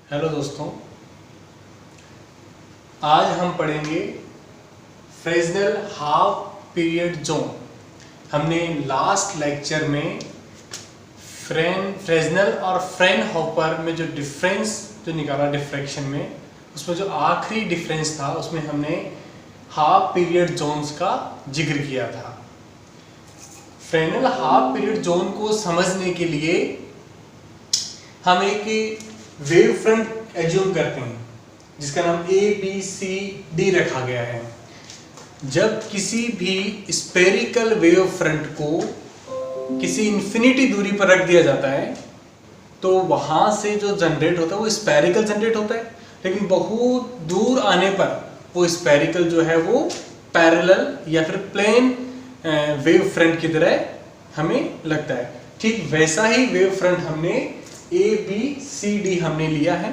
Hello दोस्तों, आज हम पढ़ेंगे फ्रेस्नेल हाफ पीरियड जोन। हमने लास्ट लेक्चर में फ्रेस्नेल और फ्रेनहोफर में जो डिफरेंस जो निकाला डिफ्रैक्शन में, उसमें जो आखिरी डिफरेंस था उसमें हमने हाफ पीरियड जोन्स का जिक्र किया था। फ्रेस्नेल हाफ पीरियड जोन को समझने के लिए हम एक वेव फ्रंट एज्यूम करते हैं जिसका नाम ABCD रखा गया है। जब किसी भी स्फेरिकल वेव फ्रंट को किसी इन्फिनिटी दूरी पर रख दिया जाता है तो वहां से जो जनरेट होता है वो स्फेरिकल जनरेट होता है, लेकिन बहुत दूर आने पर वो स्फेरिकल जो है वो पैरेलल या फिर प्लेन वेव फ्रंट की तरह हमें लगता है। ठीक वैसा ही वेव फ्रंट हमने ABCD हमने लिया है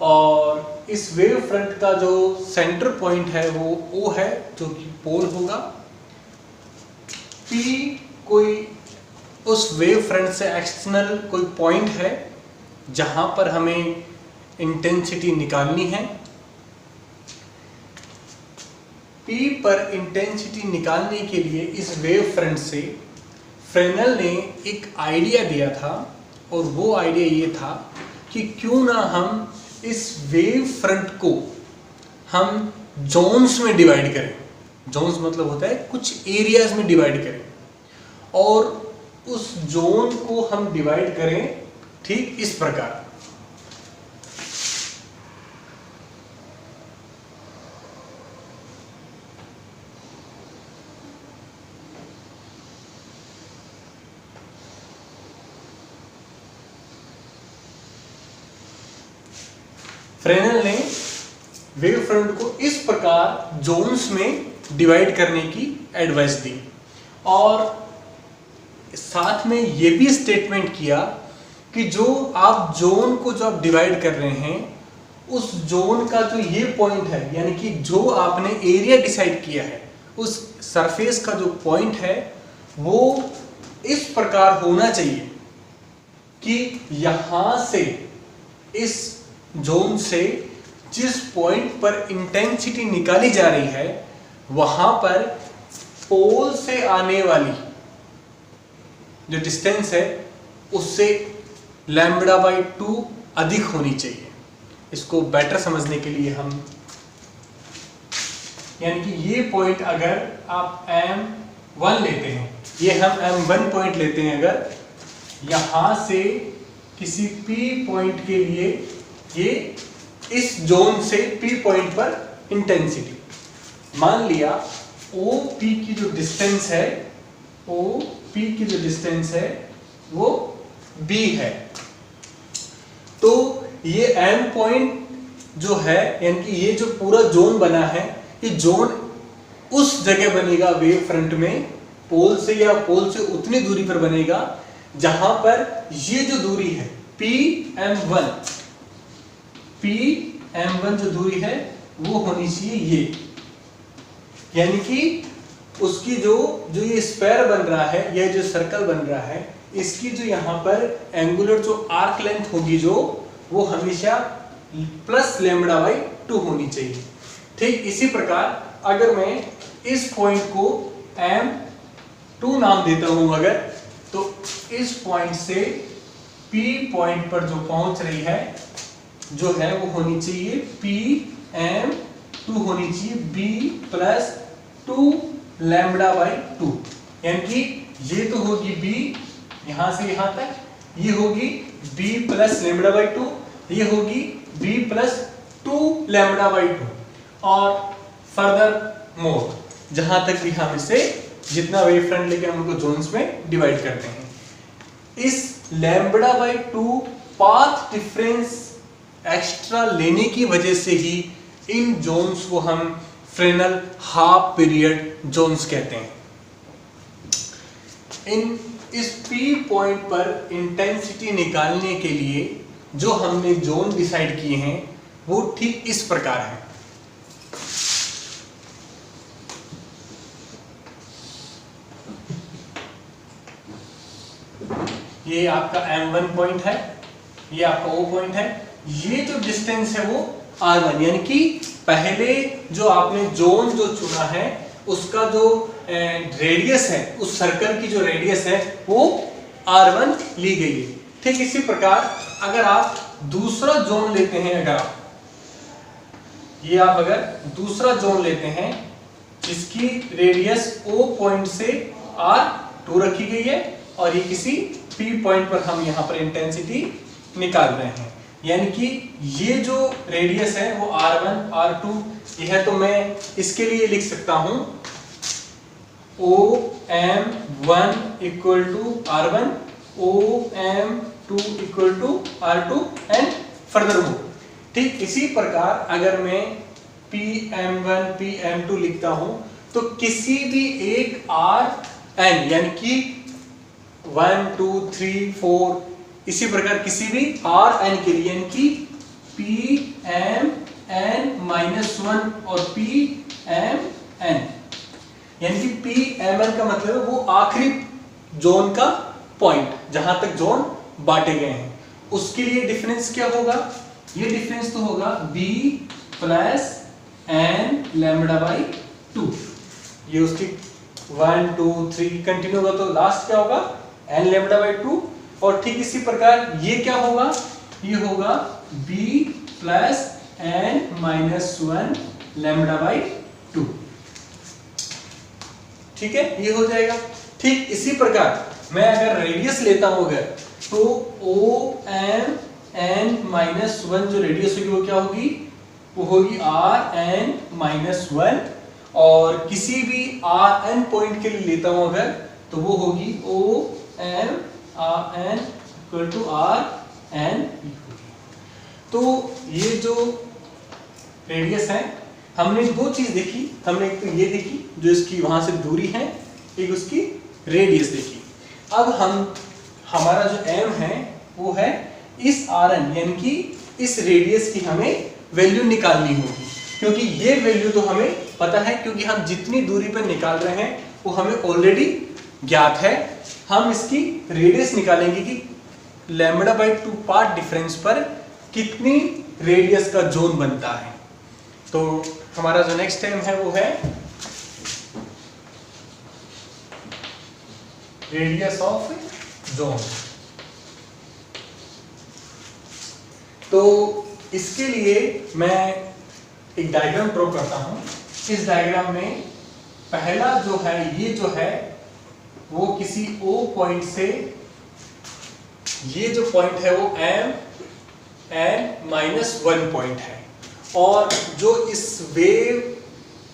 और इस वेव फ्रंट का जो सेंटर पॉइंट है वो O है, जो कि पोल होगा। P कोई उस वेव फ्रंट से एक्सटर्नल कोई पॉइंट है जहां पर हमें इंटेंसिटी निकालनी है। P पर इंटेंसिटी निकालने के लिए इस वेव फ्रंट से फ्रेस्नेल ने एक आइडिया दिया था और वो आइडिया ये था कि क्यों ना हम इस वेव फ्रंट को हम जोन्स में डिवाइड करें। जोन्स मतलब होता है कुछ एरियाज में डिवाइड करें और उस जोन को हम डिवाइड करें ठीक इस प्रकार। फ्रेस्नेल ने वेव फ्रंट को इस प्रकार जोन्स में डिवाइड करने की एडवाइस दी और साथ में यह भी स्टेटमेंट किया कि जो आप जोन को जो आप डिवाइड कर रहे हैं उस जोन का जो ये पॉइंट है, यानी कि जो आपने एरिया डिसाइड किया है उस सरफेस का जो पॉइंट है वो इस प्रकार होना चाहिए कि यहां से इस जोन से जिस पॉइंट पर इंटेंसिटी निकाली जा रही है वहां पर पोल से आने वाली जो डिस्टेंस है उससे λ/2 अधिक होनी चाहिए। इसको बेटर समझने के लिए हम यानी कि ये पॉइंट अगर आप M1 लेते हैं, ये हम M1 पॉइंट लेते हैं, अगर यहां से किसी P पॉइंट के लिए ये इस जोन से P पॉइंट पर इंटेंसिटी मान लिया OP की जो डिस्टेंस है, OP की जो डिस्टेंस है वो B है, तो ये M पॉइंट जो है यानी कि ये जो पूरा जोन बना है ये जोन उस जगह बनेगा वेव फ्रंट में पोल से या पोल से उतनी दूरी पर बनेगा जहां पर ये जो दूरी है PM1 जो दूरी है वो होनी चाहिए ये, यानी कि उसकी जो ये स्फेयर बन रहा है, ये जो सर्कल बन रहा है, इसकी जो यहाँ पर एंगुलर जो आर्क लेंथ होगी जो वो हमेशा +λ/2 होनी चाहिए। ठीक इसी प्रकार अगर मैं इस पॉइंट को M2 नाम देता हूं अगर, तो इस पॉइंट से P पॉइंट पर जो पहुंच रही है जो है वो होनी चाहिए PM2 होनी चाहिए B+2 λ/2, यानी कि ये तो होगी B यहां से यहां तक, ये होगी B + λ/2, ये होगी B+2 λ/2 और फर्दर मोर जहां तक भी हम इसे जितना वेव फ्रंट लेके हम उनको जोन्स में डिवाइड करते हैं। इस λ/2 पाथ डिफरेंस एक्स्ट्रा लेने की वजह से ही इन जोन्स को हम फ्रेस्नेल हाफ पीरियड जोन्स कहते हैं। इस P पॉइंट पर इंटेंसिटी निकालने के लिए जो हमने जोन डिसाइड किए हैं वो ठीक इस प्रकार है। ये आपका M1 पॉइंट है, ये आपका O पॉइंट है ये जो डिस्टेंस है वो R1, यानी कि पहले जो आपने जोन जो चुना है उसका जो रेडियस है, उस सर्कल की जो रेडियस है वो R1 ली गई है। ठीक इसी प्रकार अगर आप दूसरा जोन लेते हैं, अगर दूसरा जोन लेते हैं जिसकी रेडियस O पॉइंट से R2 रखी गई है और ये किसी P पॉइंट पर हम यहाँ पर इंटेंसिटी निकाल रहे हैं, यानी कि ये जो रेडियस है वो R1 R2 ये है, तो मैं इसके लिए लिख सकता हूं OM1 equal to R1, OM2 equal to R2 and further move. ठीक इसी प्रकार अगर मैं PM1 PM2 लिखता हूं तो किसी भी एक Rn यानी कि 1 2 3 4 इसी प्रकार किसी भी Rn के लिए, यानी कि Pmn-1 और Pmn, यानी कि Pmn का मतलब है वो आखिरी जोन का पॉइंट जहां तक जोन बांटे गए हैं, उसके लिए डिफरेंस क्या होगा? ये डिफरेंस तो होगा b plus n lambda by 2। ये उसकी 1 2 3 कंटिन्यू होगा तो लास्ट क्या होगा? n lambda by 2। और ठीक इसी प्रकार ये क्या होगा? ये होगा b plus n-1 lambda by 2। ठीक है, ये हो जाएगा। ठीक इसी प्रकार मैं अगर रेडियस लेता हूं अगर, तो OM-n-1 जो रेडियस होगी वो क्या होगी? वो होगी Rn-1, और किसी भी Rn पॉइंट के लिए लेता हूं अगर, तो वो होगी OM-Rn इक्वल टू Rn। तो ये जो रेडियस है हमने दो चीज देखी, हमने एक तो ये देखी जो इसकी वहां से दूरी है, एक उसकी रेडियस देखी। अब हमारा जो m है वो है इस Rn यानी कि इस रेडियस की हमें वैल्यू निकालनी होगी, क्योंकि ये वैल्यू तो हमें पता है, क्योंकि हम जितनी दूरी पर निकाल रहे हैं वो हमें ऑलरेडी ज्ञात है। हम इसकी रेडियस निकालेंगे कि लैम्बडा बाई 2 पार्ट डिफरेंस पर कितनी रेडियस का जोन बनता है। तो हमारा जो नेक्स्ट टर्म है वो है रेडियस ऑफ जोन। तो इसके लिए मैं एक डायग्राम ड्रॉ करता हूं। इस डायग्राम में पहला जो है, ये जो है वो किसी O पॉइंट से, ये जो पॉइंट है वो M-n-1 पॉइंट है, और जो इस वेव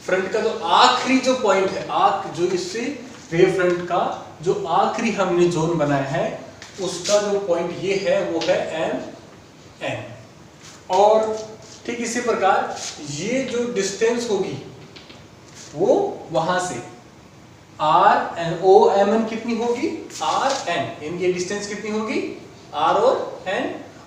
फ्रंट का जो आखिरी जो पॉइंट है, जो इससे वेव फ्रंट का जो आखिरी हमने जोन बनाया है उसका जो पॉइंट ये है वो है M-n। और ठीक इसी प्रकार ये जो डिस्टेंस होगी वो वहां से OM कितनी होगी? Rn, यानी ये डिस्टेंस कितनी होगी? R और n,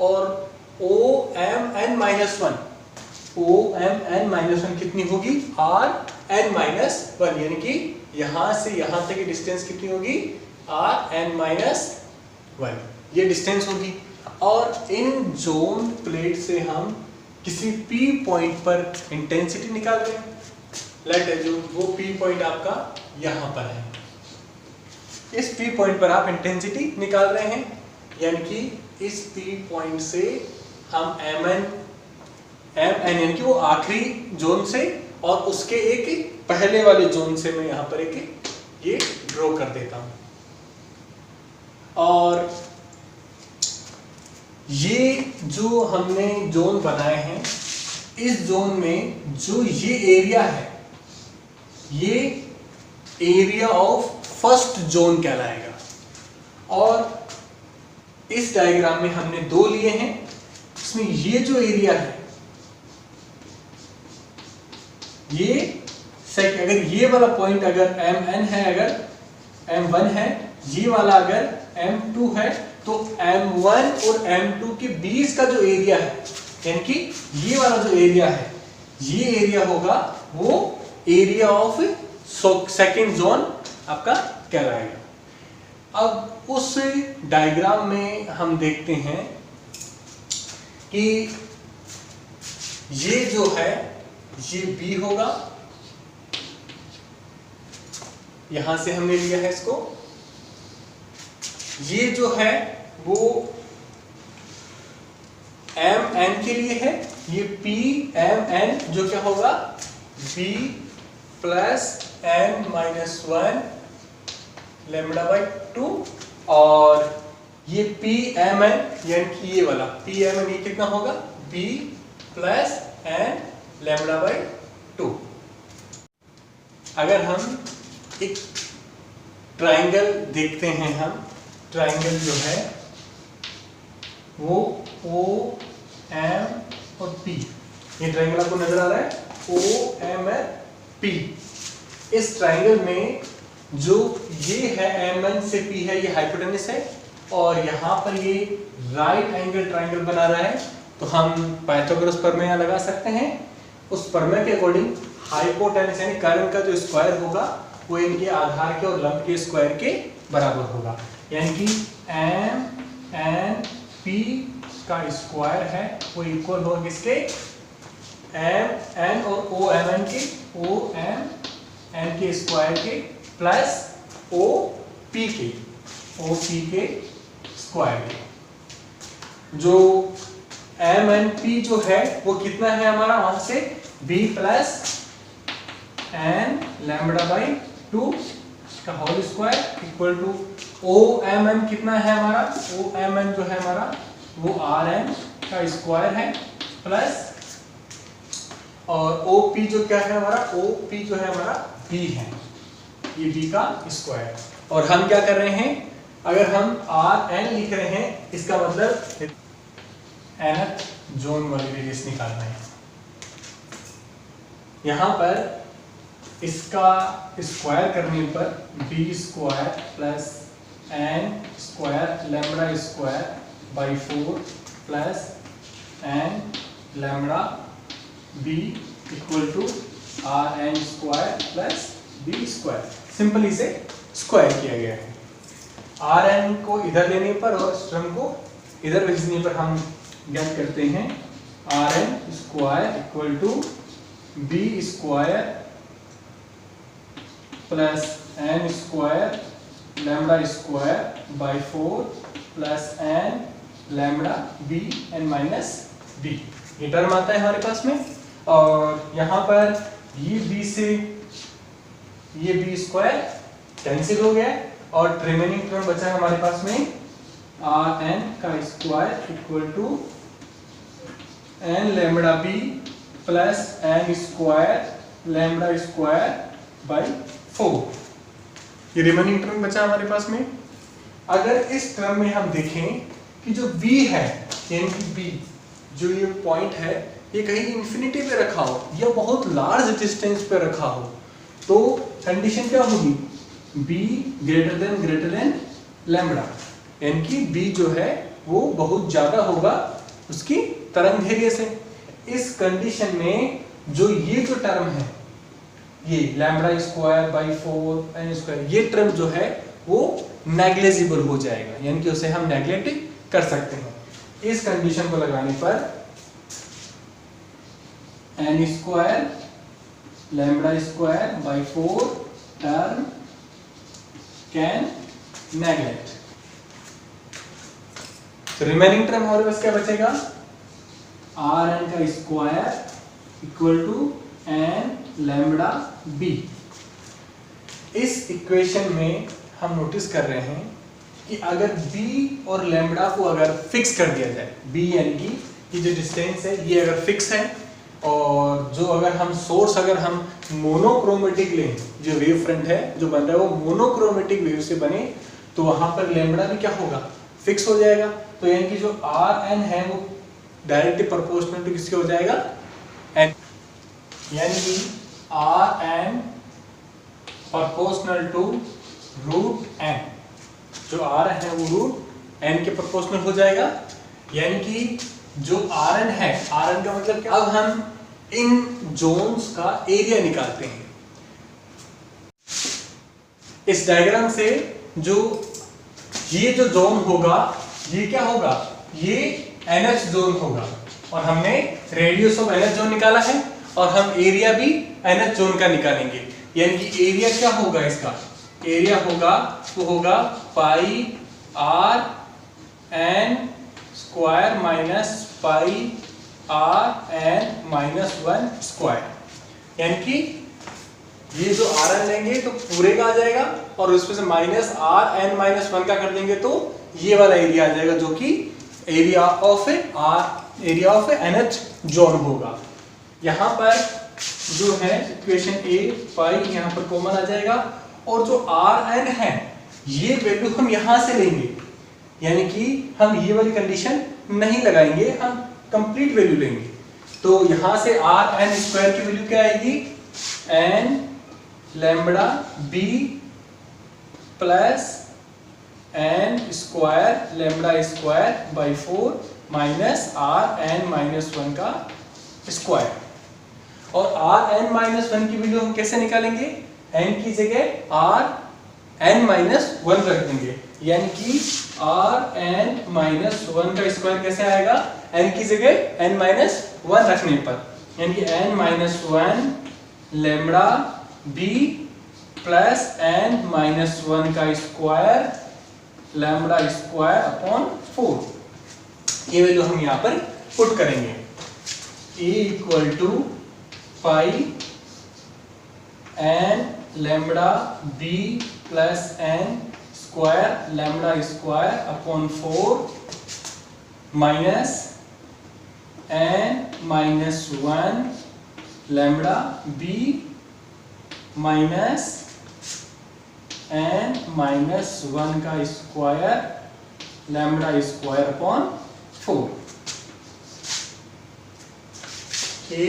और OM-n-1 कितनी होगी? Rn-1, यानी कि यहां से यहां तक की डिस्टेंस कितनी होगी? Rn-1, ये डिस्टेंस होगी। और इन जोन प्लेट से हम किसी P पॉइंट पर इंटेंसिटी निकाल रहे हैं। लेट एज्यूम वो P पॉइंट आपका यहां पर है, इस P पॉइंट पर आप इंटेंसिटी निकाल रहे हैं, यानी कि इस P पॉइंट से हम Mn यानी कि वो आखिरी जोन से और उसके एक पहले वाले जोन से मैं यहां पर एक ये ड्रॉ कर देता हूं। और ये जो हमने जोन बनाए हैं, इस जोन में जो ये एरिया है, ये एरिया ऑफ फर्स्ट जोन कहलाएगा। और इस डायग्राम में हमने दो लिए हैं, इसमें ये जो एरिया है ये सेकंड, अगर ये वाला पॉइंट अगर Mn है, अगर M1 है, ये वाला अगर M2 है, तो M1 और M2 के बीच का जो एरिया है, यानी कि ये वाला जो एरिया है, ये एरिया होगा वो एरिया ऑफ सेकंड जोन आपका कहलाएगा। अब उस डायग्राम में हम देखते हैं कि ये जो है ये B होगा, यहां से हमने लिया है इसको, ये जो है वो MN के लिए है, ये PMN जो क्या होगा B plus N minus 1 lambda by 2, और ये PMN यानी कि ये वाला PMN ये कितना होगा B plus N lambda by 2। अगर हम एक ट्राइंगल देखते हैं, हम ट्राइंगल जो है वो OM और P, ये ट्राइंगल आपको नजर आ रहा है OM और P। इस ट्राइंगल में जो ये है MN से P है ये हाइपोटेनस है, और यहाँ पर ये राइट एंगल ट्राइंगल बना रहा है, तो हम पाइथागोरस प्रमेय लगा सकते हैं। उस प्रमेय के अकॉर्डिंग हाइपोटेनस यानी कर्ण का जो स्क्वायर होगा वो इनके आधार के और लंब के स्क्वायर के बराबर होगा, यानी कि MNP का स्क्वायर है वो इक्वल होगा किसके MN और OMN के स्क्वायर के प्लस OP के स्क्वायर के। जो MNP जो है वो कितना है हमारा, वहां से B plus N lambda by 2 का whole square equal to OMN कितना है हमारा, OMN जो है हमारा वो RN का स्क्वायर है प्लस, और OP जो क्या है हमारा, OP जो है हमारा B है, ये B का स्क्वायर। और हम क्या कर रहे हैं, अगर हम RN लिख रहे हैं इसका मतलब nth जोन वाली रेडियस निकालना है। यहां पर इसका स्क्वायर करने पर B square plus N square lambda square by 4 plus N lambda B equal to RN square plus B square. Simple इसे स्क्वायर किया गया है। RN को इधर लेने पर और इस टर्म को इधर भेजने पर हम ज्ञात करते हैं RN square equal to B square plus N square lambda square by 4 plus N lambda B N minus B, ये टर्म आता है हमारे पास में। और यहाँ पर ये B से ये B स्क्वायर कैंसिल हो गया और रिमेनिंग टर्म बचा हमारे पास में RN का square equal to N lambda B plus N square lambda square by 4, ये रिमेनिंग टर्म बचा हमारे पास में। अगर इस टर्म में हम देखें कि जो B है यानी कि B जो ये पॉइंट है ये कहीं इंफिनिटी पे रखा हो या बहुत लार्ज डिस्टेंस पे रखा हो, तो कंडीशन क्या होगी, B ग्रेटर देन लैम्बडा, यानी कि B जो है वो बहुत ज्यादा होगा उसकी तरंगदैर्घ्य से। इस कंडीशन में जो ये जो टर्म है ये lambda square by 4 N square, ये टर्म जो है वो नेग्लिजिबल हो जाएगा, यानी कि उसे हम नेग्लेक्ट कर सकते हैं। इस कंडीशन को लगाने पर N square lambda square by 4 term can neglect, तो रिमेनिंग टर्म हमारे पास क्या बचेगा, RN का square equal to N lambda B। इस इक्वेशन में हम नोटिस कर रहे हैं कि अगर B और लैम्बडा को अगर फिक्स कर दिया जाए, B यानी कि ये जो डिस्टेंस है ये अगर फिक्स है, और जो अगर हम सोर्स अगर हम मोनोक्रोमेटिक लें, जो वेव फ्रंट है जो बन रहा है वो मोनोक्रोमेटिक वेव से बने, तो वहां पर लैम्बडा भी क्या होगा, फिक्स हो जाएगा। तो यानी कि जो RN है वो डायरेक्टली प्रोपोर्शनल टू किसके हो जाएगा, N, यानी कि RN proportional to root N, जो RN है वो रूट N के प्रोपोर्शनल हो जाएगा। यानी कि जो RN है, RN का मतलब क्या, अब हम इन जोन्स का एरिया निकालते हैं। इस डायग्राम से जो ये जो जोन होगा ये क्या होगा, ये NH जोन होगा। और हमने रेडियस ऑफ nth जोन निकाला है और हम एरिया भी nth जोन का निकालेंगे। यानी कि एरिया क्या होगा इसका, एरिया होगा वो होगा pi r N square minus pi r N minus 1 square. यानी कि ये जो आर एन लेंगे तो पूरे का आ जाएगा और उसमें से माइनस आर एन माइनस 1 का कर देंगे तो ये वाला एरिया आ जाएगा जो कि एरिया ऑफ nth जोन होगा। यहाँ पर जो है इक्वेशन ए पाई यहाँ पर कॉमन आ जाएगा और जो आर एन है ये वैल्यू हम यहाँ से लेंगे, यानी कि हम ये वाली कंडीशन नहीं लगाएंगे, हम कंप्लीट वैल्यू लेंगे। तो यहाँ से आर एन स्क्वायर की वैल्यू क्या आएगी, N lambda B plus N square lambda square by 4 minus R N minus 1 का स्क्वायर। और आर एन माइनस 1 की वैल्यू हम कैसे निकालेंगे, एन की जगह आर एन माइनस 1 रख देंगे, यानी कि आर एन माइनस 1 का स्क्वायर कैसे आएगा, एन की जगह एन माइनस 1 रखने पर, यानी कि N minus 1 lambda B plus N minus 1 का स्क्वायर लैम्बडा स्क्वायर अपॉन 4। ये वैल्यू हम यहाँ पर पुट करेंगे। A equal to pi n lambda B plus N square lambda square upon 4 minus n minus 1 lambda B minus n minus 1 का square lambda square upon 4। A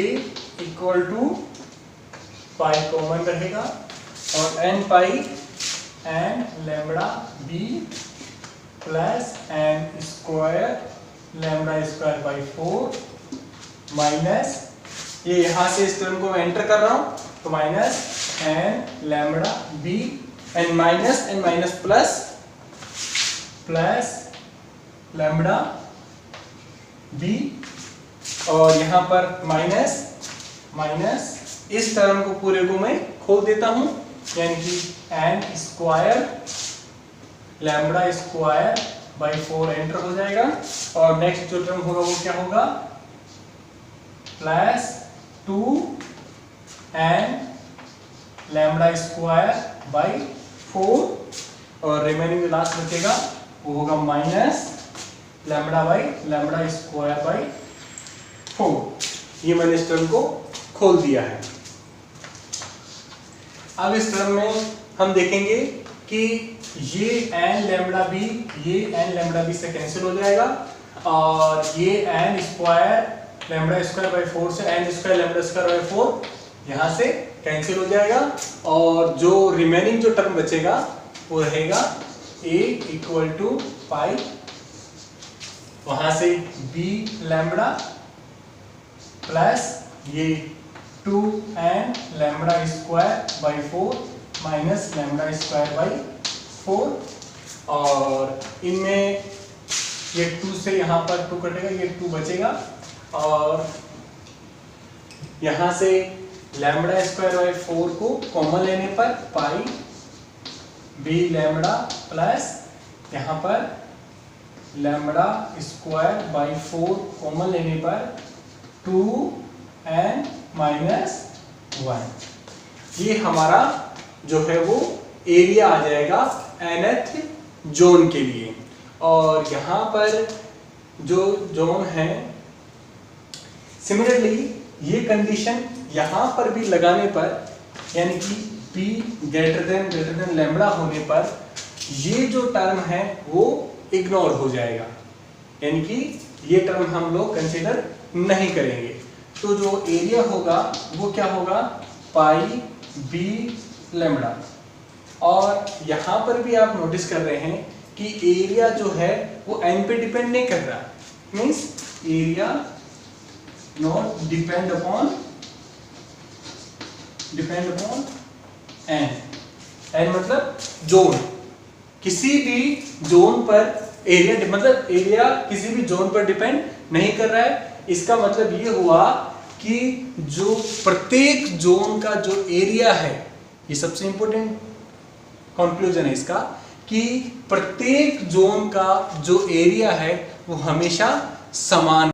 equal to pi common रहेगा और n pi n lambda B plus N square lambda square by 4 minus ये यहाँ से इस term को मैं enter कर रहा हूँ तो minus N lambda B N minus plus plus lambda B और यहाँ पर माइनस इस टर्म को पूरे को मैं खोल देता हूँ, यानी कि N square lambda square by 4 enter हो जाएगा और नेक्स्ट जो टर्म होगा वो क्या होगा, plus 2 N lambda square by 4 और रिमेनिंग जो लास्ट बचेगा वो होगा minus lambda by lambda square by 4। ये मैंने इस टर्म को खोल दिया है। अब इस टर्म में हम देखेंगे कि ये एन लैम्बडा बी से कैंसिल हो जाएगा और ये N square lambda square by 4 से N square lambda square by 4 यहाँ से कैंसिल हो जाएगा और जो रिमेनिंग जो टर्म बचेगा वो रहेगा ए इक्वल टू पाई वहां से बी लैम्बडा प्लस ये 2n lambda square by 4 minus lambda square by 4 और इनमें ये 2 से यहाँ पर 2 कटेगा, ये 2 बचेगा और यहाँ से लैम्बडा स्क्वायर बाई 4 को कॉमन लेने पर पाई बी लैम्बडा प्लस यहाँ पर लैम्बडा स्क्वायर बाई 4 कॉमन लेने पर 2n माइनस 1। ये हमारा जो है वो एरिया आ जाएगा nth जोन के लिए। और यहाँ पर जो जोन है सिमिलरली ये कंडीशन यहाँ पर भी लगाने पर यानी कि p ग्रेटर देन लैम्बडा होने पर ये जो टर्म है वो इग्नोर हो जाएगा, यानी कि ये टर्म हम लोग कंसीडर नहीं करेंगे। तो जो एरिया होगा वो क्या होगा, पाई बी लैम्बडा। और यहाँ पर भी आप नोटिस कर रहे हैं कि एरिया जो है वो एन पे डिपेंड नहीं कर रहा, means area not depend upon N. N मतलब जोन, किसी भी जोन पर एरिया मतलब एरिया किसी भी जोन पर डिपेंड नहीं कर रहा है। इसका मतलब ये हुआ कि जो प्रत्येक जोन का जो एरिया है, ये सबसे इंपॉर्टेंट कंक्लूजन है इसका, कि प्रत्येक जोन का जो एरिया है वो हमेशा समान